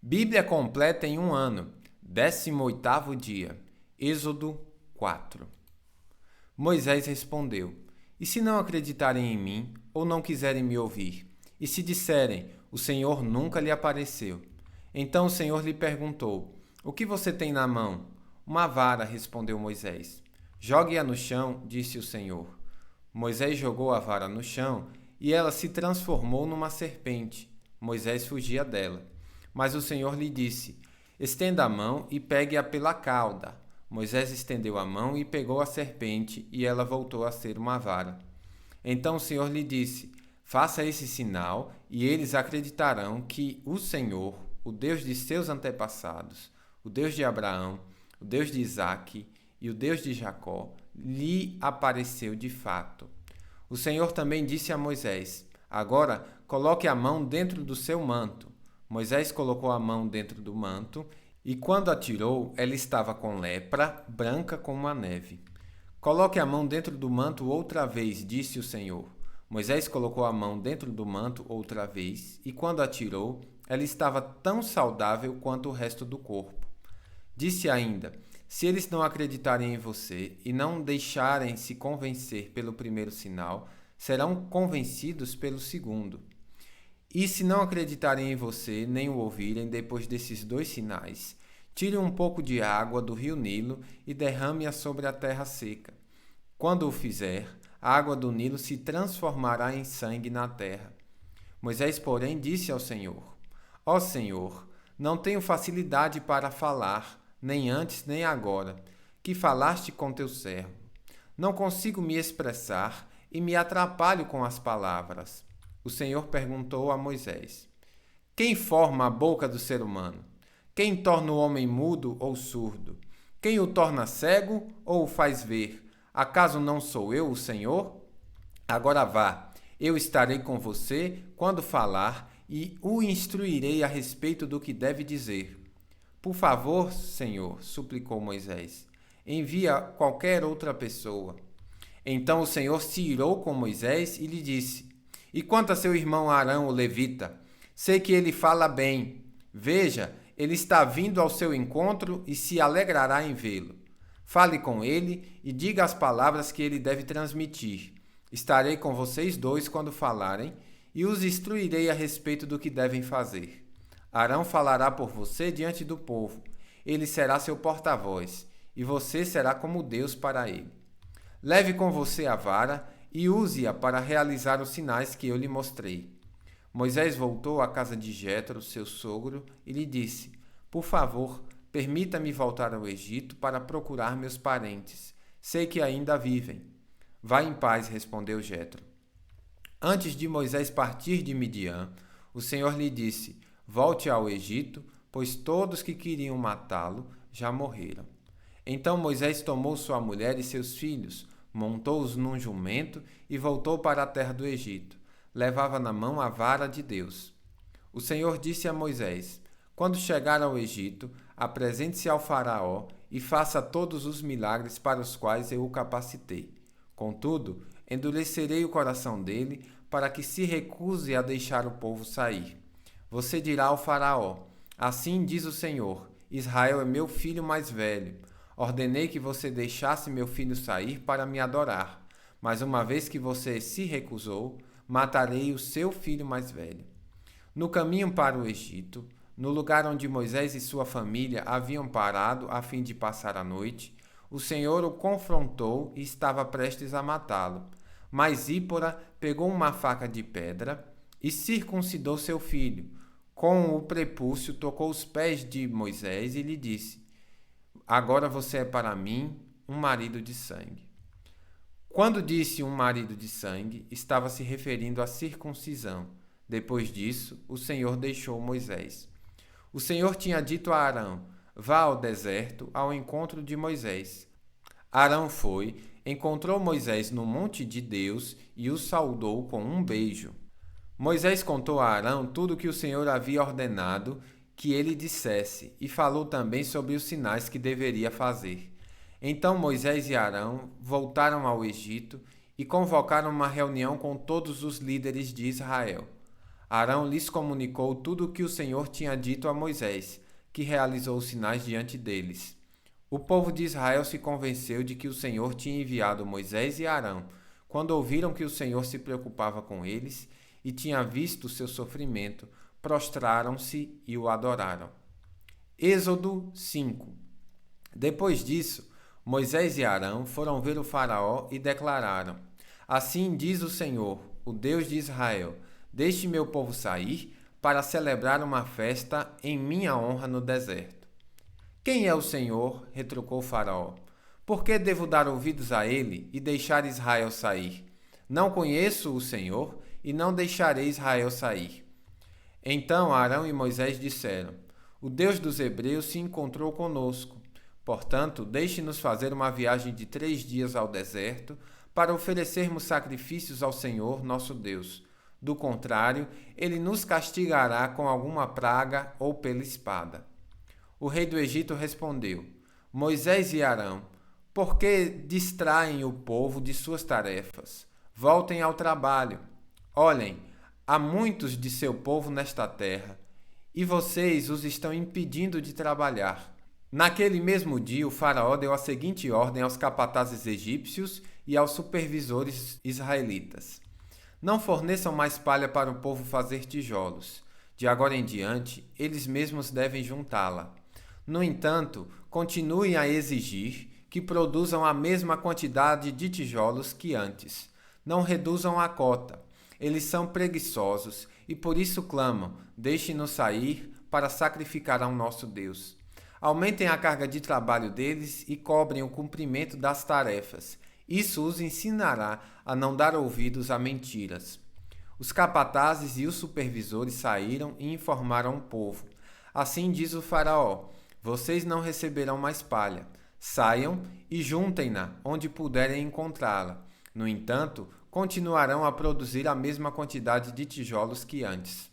Bíblia completa em um ano, 18º dia. Êxodo 4. Moisés respondeu: E se não acreditarem em mim, ou não quiserem me ouvir? E se disserem: O Senhor nunca lhe apareceu? Então o Senhor lhe perguntou: O que você tem na mão? Uma vara, respondeu Moisés. Jogue-a no chão, disse o Senhor. Moisés jogou a vara no chão e ela se transformou numa serpente. Moisés fugia dela. Mas o Senhor lhe disse: Estenda a mão e pegue-a pela cauda. Moisés estendeu a mão e pegou a serpente, e ela voltou a ser uma vara. Então o Senhor lhe disse: Faça esse sinal, e eles acreditarão que o Senhor, o Deus de seus antepassados, o Deus de Abraão, o Deus de Isaque e o Deus de Jacó, lhe apareceu de fato. O Senhor também disse a Moisés: Agora coloque a mão dentro do seu manto. Moisés colocou a mão dentro do manto, e quando a tirou, ela estava com lepra, branca como a neve. Coloque a mão dentro do manto outra vez, disse o Senhor. Moisés colocou a mão dentro do manto outra vez, e quando a tirou, ela estava tão saudável quanto o resto do corpo. Disse ainda: Se eles não acreditarem em você e não deixarem se convencer pelo primeiro sinal, serão convencidos pelo segundo. E se não acreditarem em você, nem o ouvirem depois desses dois sinais, tire um pouco de água do rio Nilo e derrame-a sobre a terra seca. Quando o fizer, a água do Nilo se transformará em sangue na terra. Moisés, porém, disse ao Senhor: Ó Senhor, não tenho facilidade para falar, nem antes nem agora, que falaste com teu servo. Não consigo me expressar e me atrapalho com as palavras. O Senhor perguntou a Moisés: Quem forma a boca do ser humano? Quem torna o homem mudo ou surdo? Quem o torna cego ou o faz ver? Acaso não sou eu, o Senhor? Agora vá, eu estarei com você quando falar e o instruirei a respeito do que deve dizer. Por favor, Senhor, suplicou Moisés, envia qualquer outra pessoa. Então o Senhor se irou com Moisés e lhe disse: E quanto a seu irmão Arão, o levita, sei que ele fala bem. Veja, ele está vindo ao seu encontro e se alegrará em vê-lo. Fale com ele e diga as palavras que ele deve transmitir. Estarei com vocês dois quando falarem e os instruirei a respeito do que devem fazer. Arão falará por você diante do povo. Ele será seu porta-voz e você será como Deus para ele. Leve com você a vara e use-a para realizar os sinais que eu lhe mostrei. Moisés voltou à casa de Jetro, seu sogro, e lhe disse: Por favor, permita-me voltar ao Egito para procurar meus parentes. Sei que ainda vivem. Vá em paz, respondeu Jetro. Antes de Moisés partir de Midian, o Senhor lhe disse: Volte ao Egito, pois todos que queriam matá-lo já morreram. Então Moisés tomou sua mulher e seus filhos, montou-os num jumento e voltou para a terra do Egito. Levava na mão a vara de Deus. O Senhor disse a Moisés: Quando chegar ao Egito, apresente-se ao faraó e faça todos os milagres para os quais eu o capacitei. Contudo, endurecerei o coração dele para que se recuse a deixar o povo sair. Você dirá ao faraó: Assim diz o Senhor: Israel é meu filho mais velho. Ordenei que você deixasse meu filho sair para me adorar, mas uma vez que você se recusou, matarei o seu filho mais velho. No caminho para o Egito, no lugar onde Moisés e sua família haviam parado a fim de passar a noite, o Senhor o confrontou e estava prestes a matá-lo. Mas Zípora pegou uma faca de pedra e circuncidou seu filho. Com o prepúcio tocou os pés de Moisés e lhe disse: Agora você é para mim um marido de sangue. Quando disse um marido de sangue, estava se referindo à circuncisão. Depois disso, o Senhor deixou Moisés. O Senhor tinha dito a Arão: Vá ao deserto ao encontro de Moisés. Arão foi, encontrou Moisés no monte de Deus e o saudou com um beijo. Moisés contou a Arão tudo o que o Senhor havia ordenado que ele dissesse, e falou também sobre os sinais que deveria fazer. Então Moisés e Arão voltaram ao Egito e convocaram uma reunião com todos os líderes de Israel. Arão lhes comunicou tudo o que o Senhor tinha dito a Moisés, que realizou os sinais diante deles. O povo de Israel se convenceu de que o Senhor tinha enviado Moisés e Arão, quando ouviram que o Senhor se preocupava com eles e tinha visto o seu sofrimento, prostraram-se e o adoraram. Êxodo 5. Depois disso, Moisés e Arão foram ver o Faraó e declararam: Assim diz o Senhor, o Deus de Israel: Deixe meu povo sair para celebrar uma festa em minha honra no deserto. Quem é o Senhor? Retrucou Faraó. Por que devo dar ouvidos a ele e deixar Israel sair? Não conheço o Senhor e não deixarei Israel sair. Então Arão e Moisés disseram: O Deus dos Hebreus se encontrou conosco. Portanto, deixe-nos fazer uma viagem de 3 dias ao deserto para oferecermos sacrifícios ao Senhor, nosso Deus. Do contrário, ele nos castigará com alguma praga ou pela espada. O rei do Egito respondeu: Moisés e Arão, por que distraem o povo de suas tarefas? Voltem ao trabalho. Olhem, há muitos de seu povo nesta terra, e vocês os estão impedindo de trabalhar. Naquele mesmo dia, o faraó deu a seguinte ordem aos capatazes egípcios e aos supervisores israelitas: Não forneçam mais palha para o povo fazer tijolos. De agora em diante, eles mesmos devem juntá-la. No entanto, continuem a exigir que produzam a mesma quantidade de tijolos que antes. Não reduzam a cota. Eles são preguiçosos e por isso clamam: Deixe-nos sair para sacrificar ao nosso Deus. Aumentem a carga de trabalho deles e cobrem o cumprimento das tarefas. Isso os ensinará a não dar ouvidos a mentiras. Os capatazes e os supervisores saíram e informaram o povo. Assim diz o faraó: Vocês não receberão mais palha. Saiam e juntem-na onde puderem encontrá-la. No entanto, continuarão a produzir a mesma quantidade de tijolos que antes.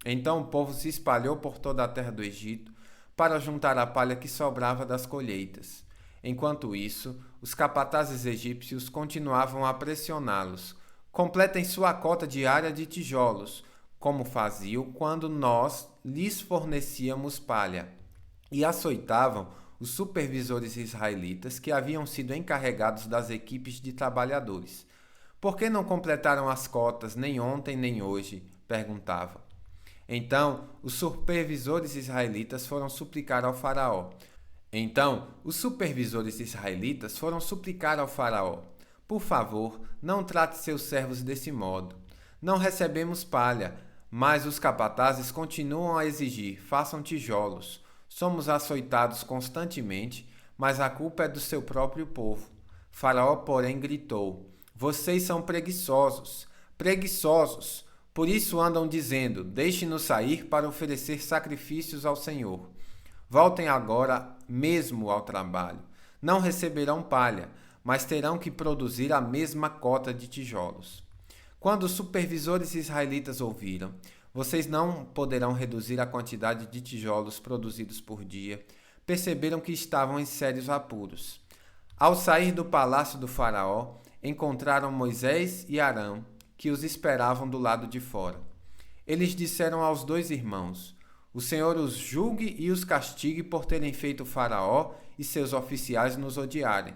Então o povo se espalhou por toda a terra do Egito para juntar a palha que sobrava das colheitas. Enquanto isso, os capatazes egípcios continuavam a pressioná-los. Completem sua cota diária de tijolos, como faziam quando nós lhes fornecíamos palha. E açoitavam os supervisores israelitas que haviam sido encarregados das equipes de trabalhadores. Por que não completaram as cotas nem ontem nem hoje? Perguntava. Então, os supervisores israelitas foram suplicar ao faraó. Por favor, não trate seus servos desse modo. Não recebemos palha, mas os capatazes continuam a exigir: façam tijolos. Somos açoitados constantemente, mas a culpa é do seu próprio povo. Faraó, porém, gritou: Vocês são preguiçosos, preguiçosos! Por isso andam dizendo: Deixe-nos sair para oferecer sacrifícios ao Senhor. Voltem agora mesmo ao trabalho. Não receberão palha, mas terão que produzir a mesma cota de tijolos. Quando os supervisores israelitas ouviram: Vocês não poderão reduzir a quantidade de tijolos produzidos por dia, perceberam que estavam em sérios apuros. Ao sair do palácio do faraó, encontraram Moisés e Arão, que os esperavam do lado de fora. Eles disseram aos 2 irmãos: O Senhor os julgue e os castigue por terem feito o faraó e seus oficiais nos odiarem.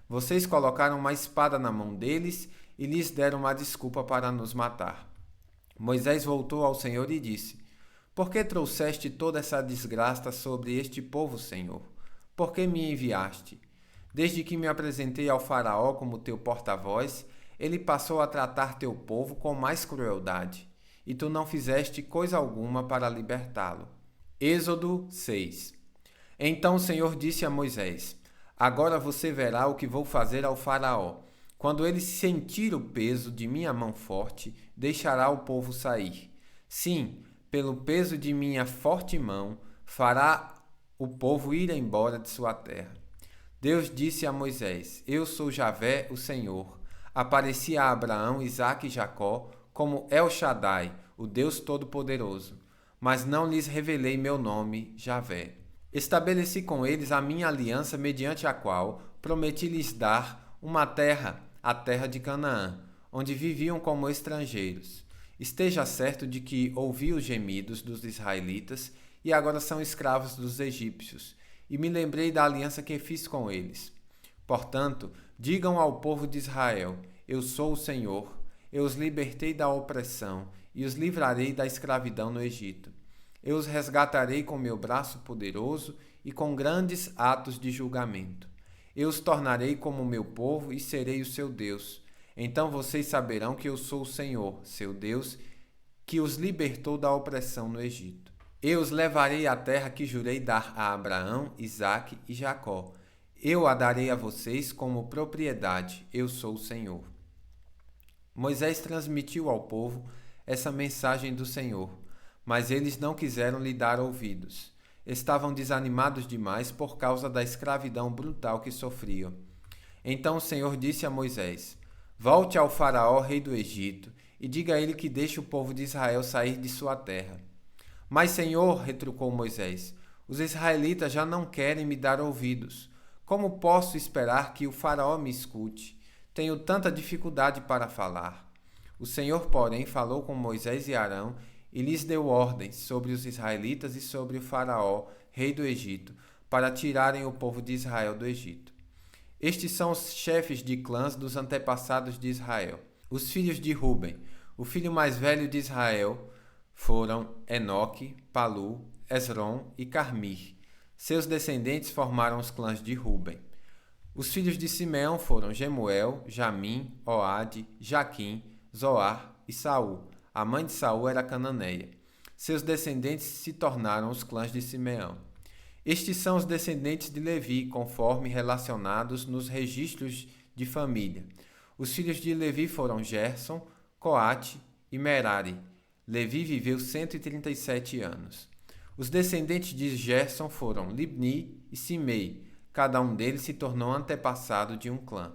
Vocês colocaram uma espada na mão deles e lhes deram uma desculpa para nos matar. Moisés voltou ao Senhor e disse: Por que trouxeste toda essa desgraça sobre este povo, Senhor? Por que me enviaste? Desde que me apresentei ao faraó como teu porta-voz, ele passou a tratar teu povo com mais crueldade, e tu não fizeste coisa alguma para libertá-lo. Êxodo 6. Então o Senhor disse a Moisés: Agora você verá o que vou fazer ao faraó. Quando ele sentir o peso de minha mão forte, deixará o povo sair. Sim, pelo peso de minha forte mão, fará o povo ir embora de sua terra. Deus disse a Moisés: Eu sou Javé, o Senhor. Apareci a Abraão, Isaque e Jacó como El Shaddai, o Deus Todo-Poderoso, mas não lhes revelei meu nome, Javé. Estabeleci com eles a minha aliança, mediante a qual prometi lhes dar uma terra, a terra de Canaã, onde viviam como estrangeiros. Esteja certo de que ouvi os gemidos dos israelitas e agora são escravos dos egípcios, e me lembrei da aliança que fiz com eles. Portanto, digam ao povo de Israel: Eu sou o Senhor, eu os libertei da opressão e os livrarei da escravidão no Egito. Eu os resgatarei com meu braço poderoso e com grandes atos de julgamento. Eu os tornarei como meu povo e serei o seu Deus. Então vocês saberão que eu sou o Senhor, seu Deus, que os libertou da opressão no Egito. Eu os levarei à terra que jurei dar a Abraão, Isaque e Jacó. Eu a darei a vocês como propriedade. Eu sou o Senhor. Moisés transmitiu ao povo essa mensagem do Senhor, mas eles não quiseram lhe dar ouvidos. Estavam desanimados demais por causa da escravidão brutal que sofriam. Então o Senhor disse a Moisés: Volte ao faraó, rei do Egito, e diga a ele que deixe o povo de Israel sair de sua terra. Mas, Senhor, retrucou Moisés, os israelitas já não querem me dar ouvidos. Como posso esperar que o faraó me escute? Tenho tanta dificuldade para falar. O Senhor, porém, falou com Moisés e Arão e lhes deu ordens sobre os israelitas e sobre o faraó, rei do Egito, para tirarem o povo de Israel do Egito. Estes são os chefes de clãs dos antepassados de Israel. Os filhos de Ruben, o filho mais velho de Israel, foram Enoque, Palu, Esrom e Carmi. Seus descendentes formaram os clãs de Ruben. Os filhos de Simeão foram Gemuel, Jamim, Oade, Jaquim, Zoar e Saul. A mãe de Saul era cananeia. Seus descendentes se tornaram os clãs de Simeão. Estes são os descendentes de Levi, conforme relacionados nos registros de família. Os filhos de Levi foram Gerson, Coate e Merari. Levi viveu 137 anos. Os descendentes de Gerson foram Libni e Simei. Cada um deles se tornou antepassado de um clã.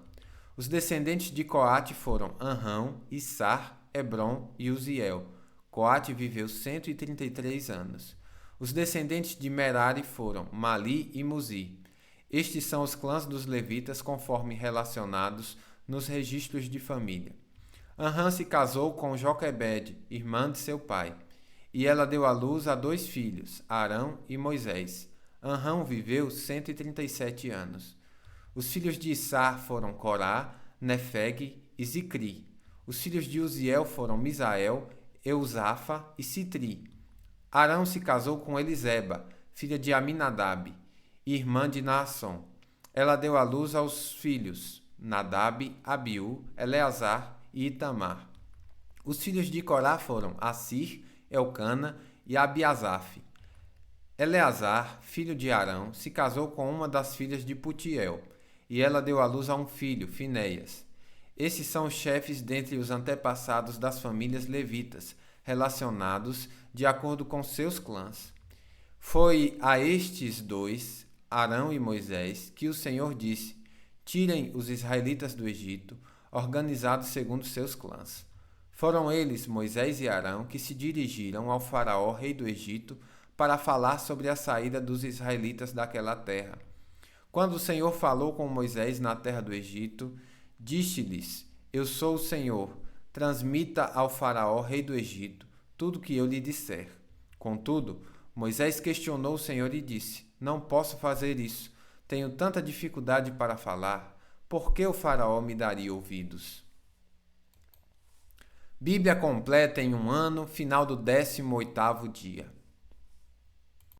Os descendentes de Coate foram Anrão, Issar, Hebron e Uziel. Coate viveu 133 anos. Os descendentes de Merari foram Mali e Muzi. Estes são os clãs dos levitas conforme relacionados nos registros de família. Anrã se casou com Joquebede, irmã de seu pai, e ela deu à luz a 2 filhos, Arão e Moisés. Anrã viveu 137 anos. Os filhos de Issar foram Corá, Nefeg e Zicri. Os filhos de Uziel foram Misael, Eusafa e Citri. Arão se casou com Eliseba, filha de Aminadab, irmã de Naasson. Ela deu à luz aos filhos Nadab, Abiú, Eleazar e Itamar. Os filhos de Corá foram Assir, Elcana e Abiasaf. Eleazar, filho de Arão, se casou com uma das filhas de Putiel, e ela deu à luz a um filho, Finéias. Esses são os chefes dentre os antepassados das famílias levitas, relacionados de acordo com seus clãs. Foi a estes 2, Arão e Moisés, que o Senhor disse: Tirem os israelitas do Egito, organizados segundo seus clãs. Foram eles, Moisés e Arão, que se dirigiram ao faraó, rei do Egito, para falar sobre a saída dos israelitas daquela terra. Quando o Senhor falou com Moisés na terra do Egito, disse-lhes: Eu sou o Senhor, transmita ao faraó, rei do Egito, tudo o que eu lhe disser. Contudo, Moisés questionou o Senhor e disse: Não posso fazer isso. Tenho tanta dificuldade para falar. Por que o faraó me daria ouvidos? Bíblia completa em um ano, final do 18º dia.